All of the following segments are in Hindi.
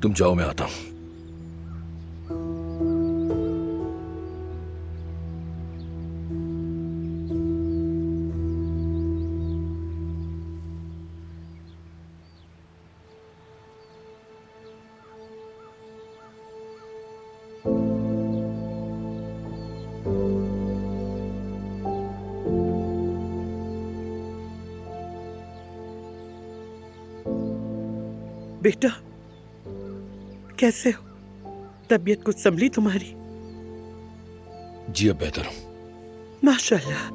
तुम जाओ, मैं आता हूं। बेटा, कैसे हो? तबीयत कुछ संभली तुम्हारी? जी अब बेहतर हूं। माशाल्लाह।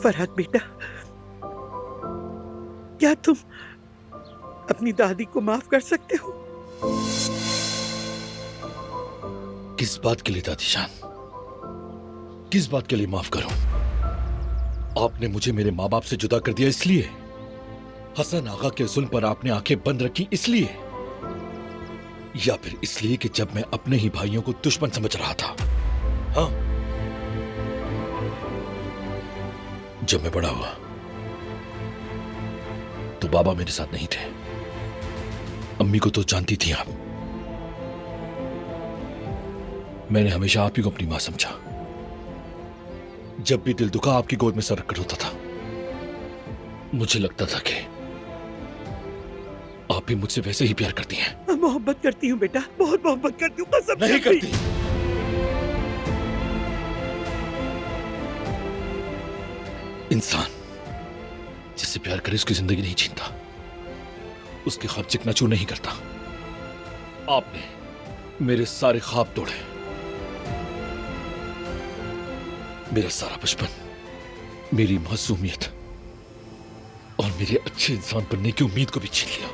फरहाद बेटा, क्या तुम अपनी दादी को माफ कर सकते हो? किस बात के लिए दादी जान? किस बात के लिए माफ करूं? आपने मुझे मेरे माँ बाप से जुदा कर दिया इसलिए? हसन आगा के जुल्म पर आपने आंखें बंद रखी इसलिए? या फिर इसलिए कि जब मैं अपने ही भाइयों को दुश्मन समझ रहा था? हाँ, जब मैं बड़ा हुआ तो बाबा मेरे साथ नहीं थे। अम्मी को तो जानती थी आप। मैंने हमेशा आप ही को अपनी मां समझा। जब भी दिल दुखा आपकी गोद में सर रखकर होता था, मुझे लगता था कि आप भी मुझसे वैसे ही प्यार करती हैं। मैं मोहब्बत करती हूँ बेटा, बहुत मोहब्बत करती हूँ, कसम नहीं से भी। करती। इंसान जिससे प्यार करे उसकी जिंदगी नहीं छीनता, उसके ख्वाब चिकनाचूर नहीं करता। आपने मेरे सारे ख्वाब तोड़े, मेरा सारा बचपन, मेरी मासूमियत और मेरे अच्छे इंसान बनने की उम्मीद को भी छीन लिया।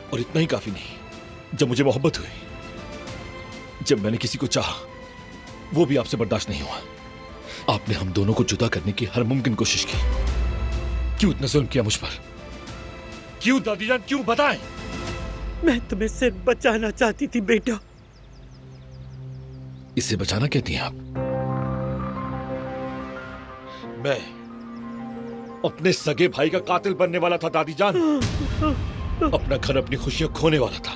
और इतना ही काफी नहीं, जब मुझे मोहब्बत हुई, जब मैंने किसी को चाहा, वो भी आपसे बर्दाश्त नहीं हुआ। आपने हम दोनों को जुदा करने की हर मुमकिन कोशिश की। क्यों इतना जुल्म किया मुझ पर? क्यों दादी जान, क्यों बताएं? मैं तुम्हें सिर्फ बचाना चाहती थी बेटा। इसे बचाना कहती हैं आप? मैं अपने सगे भाई का कातिल बनने वाला था दादी जान। अपना घर, अपनी खुशियां खोने वाला था।